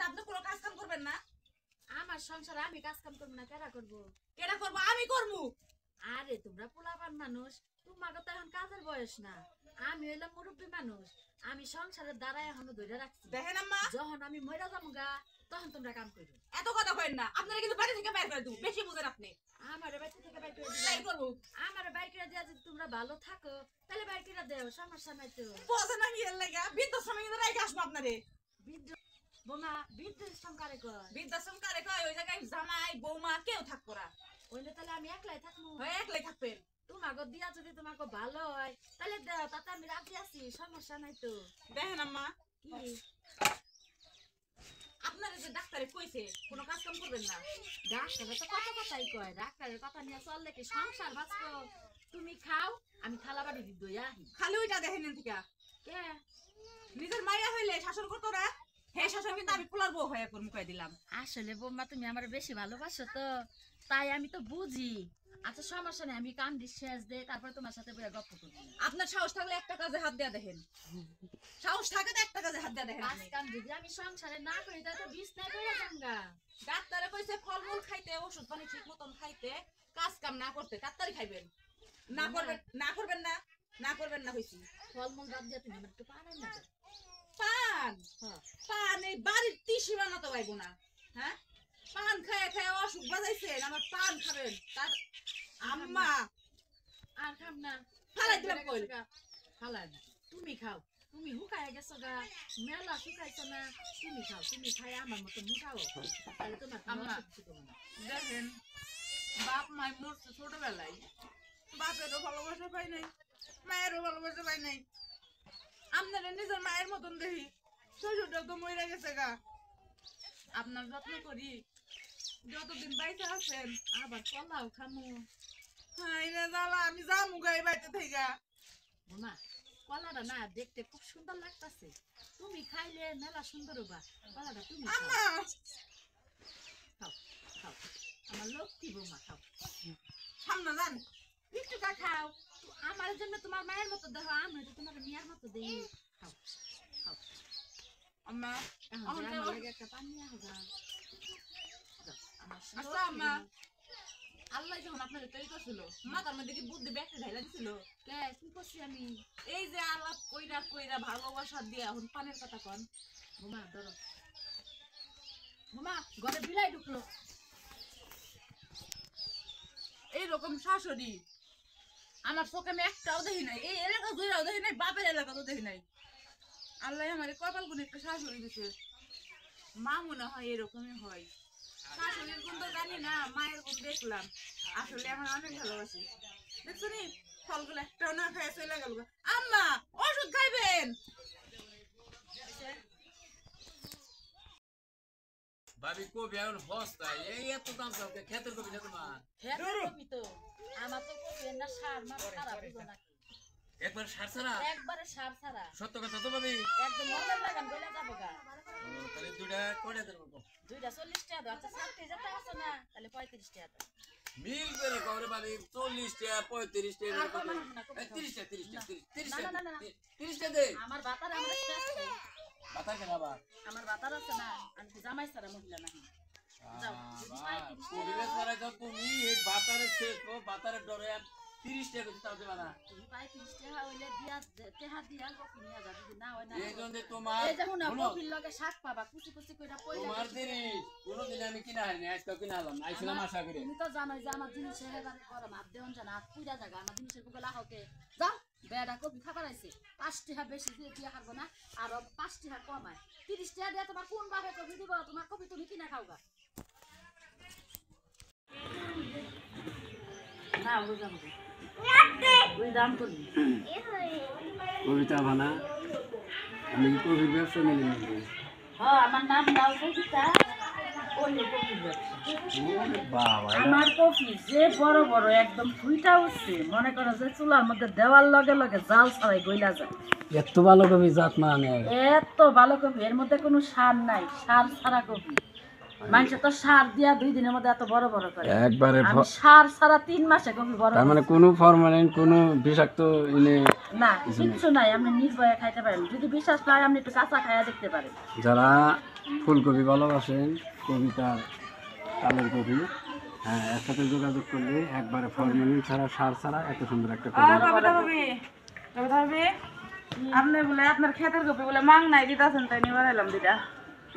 আপনি কোনো কাজ কাম করবেন না? আমার সংসারে আমি কাজ কাম করবো না, কেডা করবো? কেডা করবো? আমি করবো। আরে তোমরা পোলাপান মানুষ, তোমাকে তো এখন কাজের বয়স না। আমি হইলাম মুরব্বী মানুষ, আমি সংসারের দ্বারা এখনো ধরে রাখছি। দেখেন আম্মা, যখন আমি মইরা যাবো গা তখন তোমরা কাম করো। এত কথা কইেন না, আপনারা কিন্তু বাড়ি থেকে বাইর করে দেব, বেশি বুঝেন আপনি। আমার বাড়ি থেকে বাইর করে তাই দিও, করবো। আমার বাইর করে দিয়া যদি তোমরা ভালো থাকো তাহলে বাইর করে দেও, সমস্যা নাই তো। বোঝেন আমি এর লাগা বৃদ্ধাশ্রমে কিন্তু রাইখে আসবো আপনারে। বৃদ্ধ বোমা বৃদ্ধাশ্রম কারে কয়? বৃদ্ধাশ্রম কারে কয়? ওই জায়গায় জামাই বৌমা কেউ থাকবো না, ওইলে তাহলে আমি একলাই থাকবো। হয় একলাই থাকবেন। তোমাকে দিয়া যদি তোমাকে ভালো হয় তাহলে দেও, তাতে আমি রাজি আছি, সমস্যা নাই তো। দেখেন আম্মা, কি আপনারা যে ডাক্তারে কইছে কোনো কাজ কাম করবেন না, ডাক্তারে তো কত কথাই কয়, ডাক্তারের কথা নিয়ে চললে কি সংসার বাঁচবো? তুমি খাও, আমি থালা বাড়ি দি দইয়া আহি। খালি ওইটা দেখেন থেকে। কে নিজের মাইয়া হইলে শাসন করতো না, হে শাসন কিন্তু আমি পোলার বউ হয়ে মুখাই দিলাম। আসলে বৌমা তুমি আমার বেশি ভালোবাসো তো, তাই আমি তো বুঝি। আচ্ছা সমস্যা নেই, আমি কান দিয়ে শেষ দে, তারপর তোমার সাথে বইয়া গপ্প করবো। আপনার সাহস থাকলে একটা কাজে হাত দেয়া দেখেন, সাহস থাকে তো একটা কাজে হাত দেয়া দেখেন। কাজ কাম যদি আমি সংসারে না করি তাহলে তো বিছনায় পড়ে যামগা। ডাক্তারে কইছে ফলমূল খাইতে, ওষুধ পানি ঠিক মতন খাইতে, কাজ কাম না করতে, ডাক্তারই খাইবেন। না করবেন না, করবেন না, না করবেন না কইছি। ফলমূল বাদ দিয়ে তুমি আমার একটু পান না দাও। পান? হ্যাঁ পান এই বাড়ির তিসি বানাতে পাইবো না। হ্যাঁ, পান খায় খায় অসুখ বাজাইছেন, আমার পান খাবেন? তার আম্মা আর খাম না, ফালাই দিলাম কই? ফালাই না, তুমি খাও। তুমি হুকায় গেছো গা, মেলা শুকাইছো না, তুমি খাও। তুমি খাই আমার মতো মুখাও, তাহলে তোমার কোনো আম্মা, অসুখ হবে না। দেখেন বাপ মাই মরছে ছোটবেলায়, বাপেরও ভালোবাসা পাই নাই, মায়েরও ভালোবাসা পাই নাই। আপনারা নিজের মায়ের মতন দেখি, শ্বশুরটা তো মরে গেছে গা, আপনার যত্ন করি যতদিন বাইতে আছেন। আবার কলাও খামু। হাই রে জ্বালা, আমি যামু গাই বাইতে থেকে। মামা কলাটা না দেখতে খুব সুন্দর লাগতাছে, তুমি খাইলে মেলা সুন্দর হবা। কলাটা তুমি খাও, আম্মা খাও খাও, আমার লক্ষ্মী বৌমা খাও। সামনে যান। একটুটা খাও, আমার জন্য তোমার মায়ের মতো দেখো, আমি তো তোমার মেয়ের মতো দেখি। খাও খাও। আম্মা এখন যে আমার লাগে একটা পানি নিয়ে আসো গা। যাও, আমার আচ্ছা আম্মা, আল্লাহ যখন আপনাদের তৈরি করছিল, মাথার মধ্যে কি বুদ্ধি ব্যাগটা ঢাইলা দিছিল? কে কি করছি আমি? এই যে আলাপ কইরা কইরা ভালোবাসা দিয়া এখন পানের কথা কন। বোমা ধরো, বোমা ঘরে বিলাই ঢুকলো। এইরকম শাশুড়ি আমার চোখে আমি একটাও দেখি নাই, এই এলাকা দুইটাও দেখি নাই, বাপের এলাকাতেও দেখি নাই। আল্লাহ আমার কপাল গুণ একটা শাশুড়ি দিছে। মা মনে হয় এরকমই হয়, শাশুড়ির গুণ তো জানি না, মায়ের গুণ দেখলাম। আসলে আমার অনেক ভালোবাসি। দেখছো নি ফলগুলো একটাও না খায় চলে গেল। আম্মা ওষুধ খাইবেন? ভাবি কবি এখন বস্তা এই এত দাম সবকে খেতের কবি না তোমার হ্যাঁ কবি তো, আমার তো কবি না সার মার সারা বুঝো নাকি, একবার সার ছাড়া একবারে সার ছাড়া। সত্য কথা তো ভাবি। একদম মনের লাগান গলে যাবো গা। তাহলে দুইটা কয়টা দেবো দুইটা 40 টাকা দাও। আচ্ছা 60 যেটা আছে না তাহলে 35 টাকা দাও। মিল করে কবরে ভাবি 40 টাকা 35 টাকা আর কমানো না, কমানো 30 টাকা 30 টাকা 30 না, না, না, না। 30 টাকা দে আমার বাতার আমার আছে, বাতা কেন আবার আমার বাতার আছে না, আমি তো জামাই ছাড়া মহিলা নাহি। যাও যদি পাই 30 কবি টাকা, বেচারা তো তুমি এই বাতারের শেষ বাতারের ডরে 30 টাকা দিতে হবে না। তুমি পাই 30 টাকা হইলে দিয়া তেহা দিয়া কফি নিয়ে যা, যদি না হয় না। এই জন্য তোমার এই দেখো না শোনো, কফির লগে শাক পাবা, কুচি কুচি কইরা পয়লা। তোমার দেরি কোনদিন আমি কিনা হয়নি, আজকে কিনা হলাম আইছিলাম আশা করে। তুমি তো জানোই যে আমার জিনিসের এবারে গরম হাত দেওয়ান জানা, হাত পুইরা জায়গা আমার জিনিসের বুকে লাহকে। যাও বেড়া কফি খাবার আইছে, 5 টাকা বেশি দিয়ে দিয়া খাবো না, আর 5 টাকা কমায় 30 টাকা দিয়ে তোমার কোন ভাবে কফি দিব? তোমার কফি তুমি কিনা খাওগা না, বুঝলাম ওই দাম করবি কবিতা বানা আমি কবির ব্যবসা মিলে নেব। হ্যাঁ আমার নাম দাও কবিতা। বাবা আমার কফি যে বড় বড় একদম ফুইটা উঠছে, মনে করো যে চুলার মধ্যে দেওয়ার লগে লগে জাল ছাড়াই গইলা যায়। এত ভালো কবি জাত মানে এত ভালো কফি, এর মধ্যে কোনো সার নাই, সার ছাড়া কফি। মানুষ তো সার দিয়া 2 দিনের মধ্যে এত বড় বড় করে, একবারে আমি সার ছাড়া 3 মাসে কফি বড়। তার মানে কোনো ফরমালিন কোনো বিষাক্ত ইনে না কিচ্ছু নাই, আপনি নিজ বয়ে খাইতে পারেন। যদি বিশ্বাস লাগে আপনি একটু কাঁচা খাইয়া দেখতে পারেন। যারা ফুলকপি ভালোবাসেন, কবিতার কালের কপি, হ্যাঁ এর সাথে যোগাযোগ করলে একবারে ফরমালিন ছাড়া সার ছাড়া এত সুন্দর একটা কপি। কবিতা ভাবি, কবিতা ভাবি, আপনি বলে আপনার ক্ষেতের কপি বলে মাং নাই দিতেছেন, তাই নিয়ে বাড়াইলাম দিটা।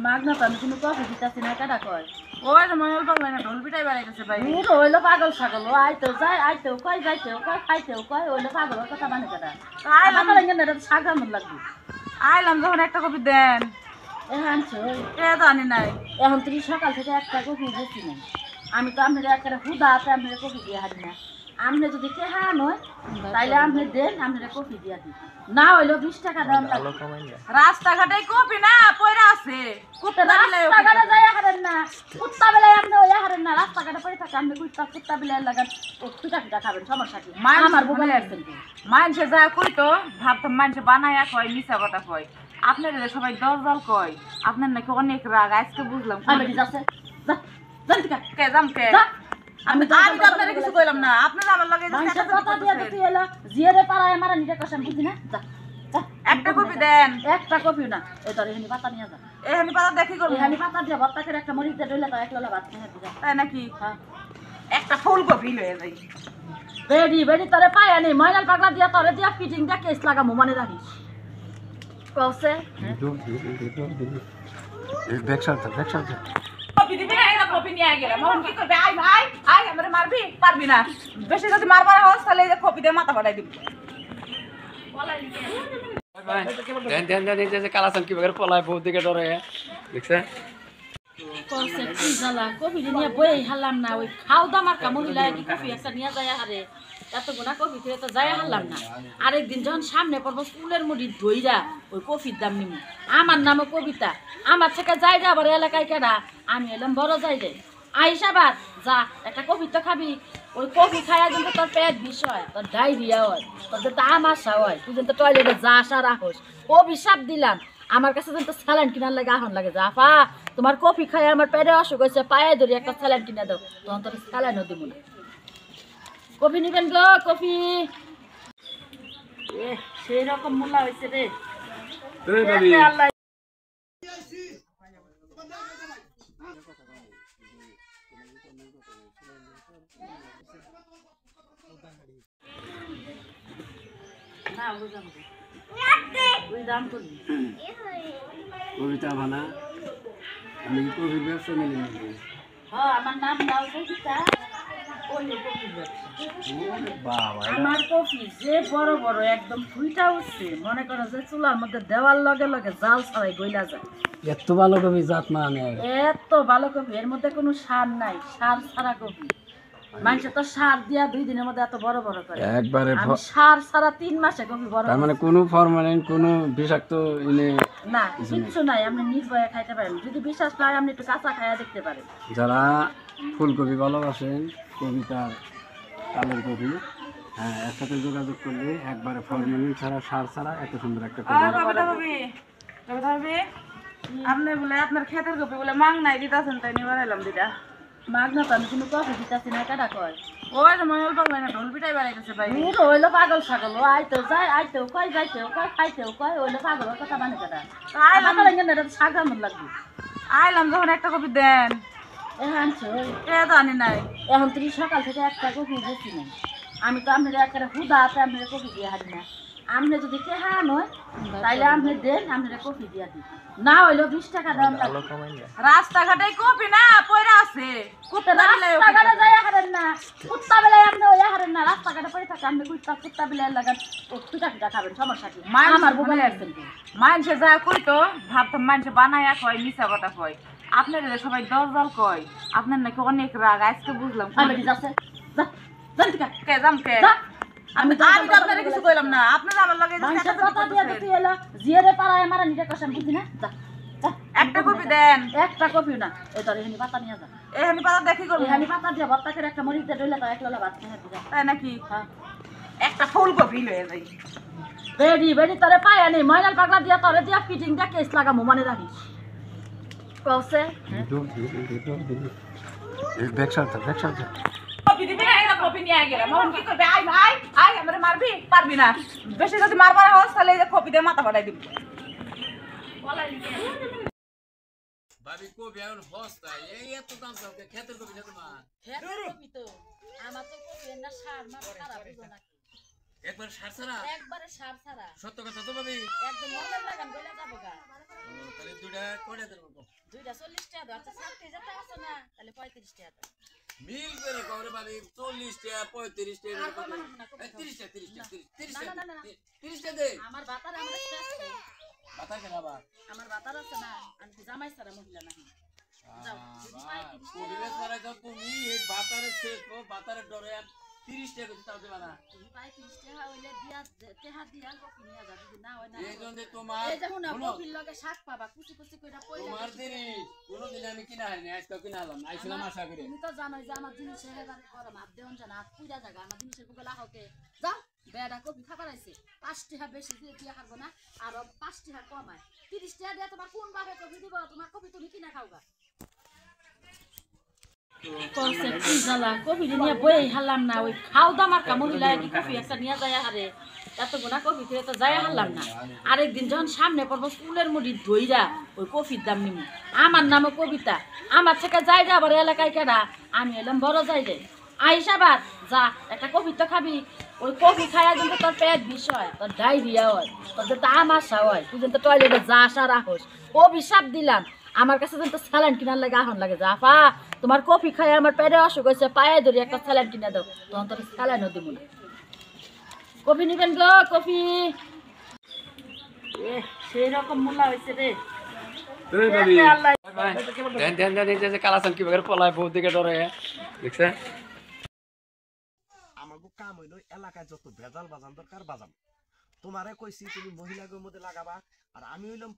মাগনা তো আমি কোনো কফি দিতেছি না, কেটা কয় ওই যে মনে পাগল না, ঢোল পিটাই বাড়াইতেছে ভাই। মুটো হইলো পাগল ছাগল, ও আইতেও যায়, আইতেও কয়, যাইতেও কয়, খাইতেও কয়, হইলো পাগলের কথা মানে কেটা। আইলাম এটা তো সাগরানোর লাগবে। আইলাম যখন একটা কপি দেন, এখন এ তো আনি নাই। এখন তুমি সকাল থেকে একটা কফি বেশি নেই, আমি তো আপনার একটা হুদাতে আপনার কফি দিয়ে হারি না। আপনি যদি কেহা নয় তাইলে আপনি দেন, আপনার কফি দিয়া দিই, না হইলো 20 টাকা দাম লাগবে। রাস্তাঘাটে কপি না পয়রা আছে, রাস্তাঘাটে যাই হারেন না, কুত্তা বেলায় আপনি ওই হারেন না, রাস্তাঘাটে পড়ে থাকে আপনি কুত্তা বেলায় লাগান পিঠা পিঠা খাবেন, সমস্যা কি? আমার বুবাই আসছেন কি মানুষে যা কইতো ভাবতাম মানুষে বানাইয়া কয়, মিছা কথা কয়। আপনার সবাই দরজাল কয়, আপনার নাকি অনেক রাগ, আজকে বুঝলাম। আমি যাচ্ছে যা জান থেকে কে যাম কে? যা। আমি তো আপনারে কিছু কইলাম না, আপনারা আমার লগে মানুষের কথা দিয়ে তো তুই এলো জিয়ারে পাড়ায় মারা নিতে কষান বুঝি না, যা যা। একটা কপি দেন। একটা কফি না, এই তোর এখানে পাতা নিয়ে যা, এখানে পাতা দেখি করবো এখানে পাতা দিয়ে ভর্তা করে একটা মরিচ দিয়ে ডইলে তো 1 লোলা ভাত নিয়ে দিবা। তাই নাকি? হ্যাঁ একটা ফুলকপি লয়ে যাই। বেডি বেডি তোরে পায় আনি ময়নাল পাগলা দিয়া তোরে দিয়া ফিটিং দিয়া কেস লাগামু মনে রাখিস কওছে। ব্যাকসার কপি দিবি না, এরা কপি নিয়ে গেলাম। এখন কি করবে? আই ভাই, আই আমারে মারবি? পারবি না। বেশি যদি মারবার হয় তাহলে এই যে কপি দিয়ে মাথা ফাটাই দিবি। কালাসান কি বেকার পলায় বহুত দিকে ডরে দেখছে। কওছে কি জ্বালা কফি নিয়ে বই হারলাম না, ওই খাও দামার কা মহিলা কি কফি একটা নিয়ে যায় হারে, এত গুণা কফি খেয়ে তো যায় হারলাম না। আরেকদিন যখন সামনে পড়বো স্কুলের মুড়ি ধইরা ওই কফির দাম নিমু। আমার নামে কবিতা, আমার থেকে যাই রে আবার এলাকায় কেডা, আমি এলাম বড় যাই রে আইসাবাদ যা একটা কফি তো খাবি। ওই কফি খাইয়া কিন্তু তোর পেট বিষ হয়, তোর ডায়রিয়া হয়, তোর কিন্তু আমাশা হয়, তুই কিন্তু টয়লেটে যা আসা রাখোস। অভিশাপ দিলাম, আমার কাছে কিন্তু স্যালাইন কিনার লাগে আহন লাগে, যা পা তোমার কফি খাই আমার পেটে অসুখ হয়েছে, পায়ে ধরি একটা স্যালাইন কিনে দাও, তখন তোর স্যালাইনও দিব না। কফি নিবেন গো কফি, সেই রকম মূল্য হয়েছে রে আল্লাহ। না বুঝলাম ওই দাম করবি কবিতা বানা, আমি কবির ব্যবসা নিয়ে নিব। হ্যাঁ আমার নাম দাও কবিতা, বাবা আমার কফি যে বড় বড় একদম ফুইটা উঠছে, মনে করো যে চুলার মধ্যে দেওয়ার লগে লগে জাল ছাড়াই গইলা যায়, এত ভালো কবি জাত মানে এত ভালো কফি, এর মধ্যে কোনো সার নাই, সার ছাড়া কফি। মানুষ তো সার দিয়া 2 দিনের মধ্যে এত বড় বড় করে, একবারে আমি সার ছাড়া 3 মাসে কফি বড়। তার মানে কোনো ফরমালিন কোনো বিষাক্ত ইনে না কিছু নাই, আপনি নির্ভয়ে খাইতে পারেন, যদি বিশ্বাস না হয় আপনি একটু কাঁচা খাইয়া দেখতে পারেন। যারা ফুলকপি ভালোবাসেন, কবিতার কালের কপি, হ্যাঁ এর সাথে যোগাযোগ করলে একবারে ফরমালিন ছাড়া সার ছাড়া এত সুন্দর একটা কপি। কবিতা ভাবি, কবিতা ভাবি, আপনি বলে আপনার ক্ষেতের কপি বলে মাং নাই দিতেছেন, তাই নিয়ে বাড়াইলাম দিটা। মাগনা তো আমি কোনো কফি দিতেছি না, কেটা কয় ওই যে মনে পাগল না, ঢোল পিটাই বাড়াইতেছে ভাই। মুটো হইলো পাগল ছাগল, ও আইতেও যায়, আইতেও কয়, যাইতেও কয়, খাইতেও কয়, হইলো পাগলের কথা মানে কেটা। আইলাম এটা তো সাগরানোর লাগবে। আইলাম যখন একটা কপি দেন, এখন এ তো আনি নাই। এখন তুমি সকাল থেকে একটা কফি বেশি নেই, আমি তো আপনার একটা হুদাতে আপনার কফি দিয়ে হারি না। আপনি যদি কেহা নয় তাইলে আপনি দেন, আপনার কফি দিয়া দিই, না হইলো 20 টাকা দাম লাগবে। রাস্তাঘাটে কপি না পয়রা আছে, রাস্তাঘাটে যাই হারেন না, কুত্তা বেলায় আপনি ওই হারেন না, রাস্তাঘাটে পড়ে থাকে আপনি কুত্তা বেলায় লাগান পিঠা পিঠা খাবেন, সমস্যা কি? আমার বুবাই আসছেন কি মানুষে যা কইতো ভাবতাম মানুষে বানাইয়া কয়, মিছা কথা কয়। আপনার সবাই দরজাল কয়, আপনার নাকি অনেক রাগ, আজকে বুঝলাম। আমি যাচ্ছে যা জান থেকে কে যাম কে? যা। আমি তো আপনারে কিছু কইলাম না, আপনারা আমার লগে মানুষের কথা দিয়ে তো তুই এলো জিয়ারে পাড়ায় মারা নিতে কষান বুঝি না, যা যা। একটা কপি দেন। একটা কফি না, এই তোর এখানে পাতা নিয়ে যা, এখানে পাতা দেখি করবো এখানে পাতা দিয়ে ভর্তা করে একটা মরিচ দিয়ে ডইলে তো 1 লোলা ভাত নিয়ে দিবা। তাই নাকি? হ্যাঁ একটা ফুলকপি লয়ে যাই। বেডি বেডি তোরে পায় আনি ময়নাল পাগলা দিয়া তোরে দিয়া ফিটিং দিয়া কেস লাগামু মনে রাখিস কওছে। ব্যাকসার কপি দিবি না, এরা কপি নিয়ে গেলাম। এখন কি করবে? আই ভাই, আই আমারে মারবি? পারবি না। বেশি যদি মারবার হয় তাহলে এই যে কপি দিয়ে মাথা ফাটাই দিবি। ভাবি কবি এখন বস্তা এই এত দাম সবকে ক্ষেতের কবি না তোমার হ্যাঁ কপি তো আমার তো কপি না সার মার খারাপ বুঝো নাকি একবার সার ছাড়া একবারে সার ছাড়া সত্য কথা তো ভাবি একদম মনের লাগান গলে যাবো গা তাহলে দুইটা কয়টা দেবো দুইটা 40 টাকা দাও আচ্ছা 60 টাকা আছে না তাহলে 35 টাকা দাও মিল করে কবরে ভাবি 40 টাকা 35 টাকা আর কম না 30 টাকা 30 টাকা 30 না, না, না, না। 30 টাকা দে আমার বাতার আমার শেষ বাতা কেন আবার আমার বাতার আছে না আমি কি জামাই সারা মহিলা নাকি যাও যদি পাই 30 টাকা পরিবেশ মারা যাও তুমি এই বাতারের শেখো বাতারের ডরে 30 টাকা দিতে হবে না তুমি পাই 30 টাকা হইলে দিয়া তেহা দিয়া কপি নিয়ে যাবে যদি না হয় না এই জন্য তোমার এই দেখো না শোনো, কপির লগে শাক পাবা কুচি কুচি কইরা পয়লা তোমার দেরি কোনদিন আমি কিনা হয়নি আজকে কিনা হলাম না আইছিলাম আশা করে তুমি তো জানোই যে আমার জিনিসের এবারে গরম হাত দেওন জানা পুরা জায়গা আমার জিনিসের বুকে লাহকে যাও বেড়া কপি খাবার আইছে 5 টাকা বেশি দিয়ে দিয়া খাবো না আর 5 টাকা কমায় 30 টাকা দিয়ে তোমার কোন ভাবে কপি দিব তোমার কপি তুমি কিনা খাওগা কনসেপ্ট কি জালা কপি নিয়ে বই হারলাম না ওই খাও দামার কা মহিলা কি কপি একটা নিয়ে যায় আরে এত গুনা কপি খেয়ে তো যায় হারলাম না আরেকদিন যখন সামনে পড়বো স্কুলের মুড়ি ধইরা ওই কপির দাম নিমু আমার নামে কবিতা আমার থেকে যাই রে আবার এলাকায় কেডা আমি এলাম বড় যাই রে আইসাবার যা একটা কপি তো খাবি ওই কপি খাইয়া কিন্তু তোর পেট বিষয় তোর ডায়রিয়া হয় তোর তো আমাশা হয় তুই কিন্তু টয়লেটে যা আসা রাখোস অভিশাপ দিলাম আমার কাছে কিন্তু স্যালাইন কিনার লাগে আহন লাগে জাফা তোমার কফি খাই আমার পেটে অসুখ হয়েছে পায়ে ধরি একটা স্যালাইন কিনে দাও তখন তোর স্যালাইনও দিব না কফি নিবেন গো কফি সেই রকম মূল্য হয়েছে রে আল্লাহ ধ্যান ধ্যান ধ্যান এই যে কালাসান কি ভাবে পলায় বউ দিকে ডরে দেখছে আমাকে কাম হইলো এলাকায় যত ভেজাল বাজান দরকার বাজান তোমারে কইছি তুমি মহিলাদের মধ্যে লাগাবা আর আমি হইলাম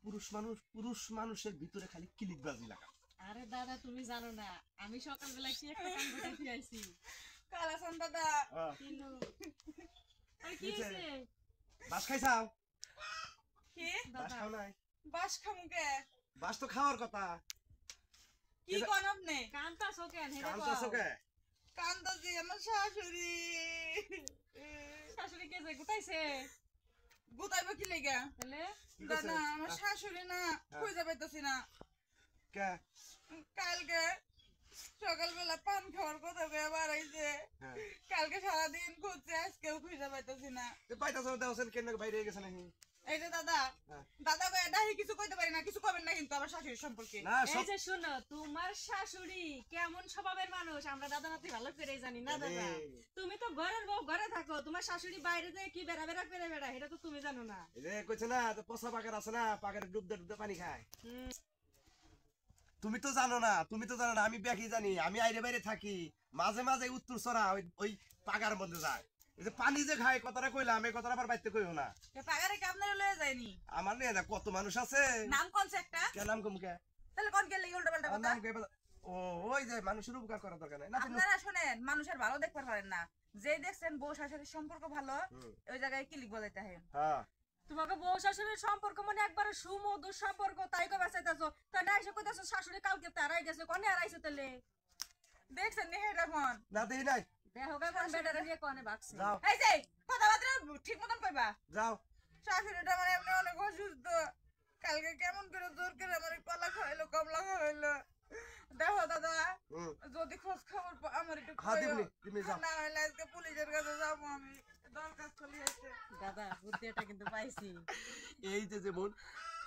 পুরুষ মানুষের ভিতরে খালি ক্লিক বাজি লাগা আরে দাদা তুমি জানো না আমি সকালবেলা কি একটা কাম করতে আইছি কালাসান দাদা কিলো আর কি নিচে। হইছে বাস খাইছাও কি বাস খাও নাই বাস খামুকে বাস তো খাওয়ার কথা কি কোন আপনি কান্তাছো কেন হেরে কানতাছো কে কান্দাজি আমার শাশুড়ি শাশুড়ি কে যে গুতাইছে গুতাইব কি লাগা তাহলে কি কইছে? দাদা আমার শাশুড়ি না খুঁজে পাইতাছি না কে কালকে সকালবেলা পান খাওয়ার কথা কয়ে বাড়াইছে হ্যাঁ কালকে সারাদিন খুঁজছে আজকেও খুঁজে পাইতাছি না এ পাইতাছো দেওছেন কেন বাইরে গেছে নাকি এই যে দাদা হ্যাঁ। দাদা কয়ে ডাহি কিছু কইতে পারি না কিছু কবেন না কিন্তু আমার শাশুড়ি সম্পর্কে না এই সব যে শোনো তোমার শাশুড়ি কেমন স্বভাবের মানুষ আমরা দাদা নাতি ভালো করেই জানি না দাদা তুমি তো ঘরের বউ ঘরে থাকো তোমার শাশুড়ি বাইরে যায় কি বেড়া বেড়া করে বেড়া এটা তো তুমি জানো না এই যে কইছে না তো পচা পাকার আছে না পাকারে ডুবতে পানি খায় তুমি তো জানো না আমি ব্যাকি জানি আমি আইরে বাইরে থাকি মাঝে মাঝে উত্তর ছড়া ওই পাকার মধ্যে যায় এই যে পানি যে খায় কথাটা কইলাম এই কথাটা আবার বাইতে কইও না পাগারে কি আপনারা লয়ে যায়নি আমার নিয়ে না কত মানুষ আছে নাম কোনছে একটা কে নাম কমকে তাহলে কোন কে লাগি উল্টা পাল্টা আমার কথা নাম কে ও ওই যে মানুষের উপকার করা দরকার নাই না তুমি আপনারা শুনেন মানুষের ভালো দেখতে পারেন না যেই দেখছেন বউ শাশুড়ির সম্পর্ক ভালো হুম, ওই জায়গায় কি লিখবো যাইতে হয় হ্যাঁ তোমাকে বউ শাশুড়ির সম্পর্ক মানে একবারে সুমধুর সম্পর্ক তাই কবে চাইতেছো তাই না এসে কইতাছো শাশুড়ি কালকে তারাই গেছে কোনে হারাইছে তাহলে দেখছেন নি হেডা ফোন না দেই নাই দেখো গা কোন বেটারে নিয়ে কোনে ভাগছে যাও এই যে কথাবার্তা ঠিক মতন কইবা যাও শাশুড়িটা মানে এমনি অনেক অসুস্থ কালকে কেমন করে জোর করে আমার কলা খাওয়াইলো কমলা খাওয়াইলো দেখো দাদা হুম, যদি খোঁজ খবর আমার একটু হ্যাঁ কইও। দিবনি যাও না হলে আজকে পুলিশের কাছে যাবো আমি দরখাস্ত লিখেছে দাদা বুদ্ধি এটা কিন্তু পাইছি এই যে যেমন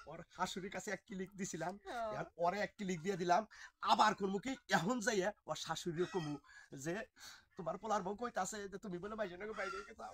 ওর শাশুড়ির কাছে এক ক্লিক দিছিলাম হ্যাঁ। এখন ওরে এক ক্লিক দিয়ে দিলাম আবার করবো কি এখন যাইয়া ওর শাশুড়িও কমু যে তোমার পোলার বউ কইতাছে যে তুমি বলে বাইরে বাইরে যাও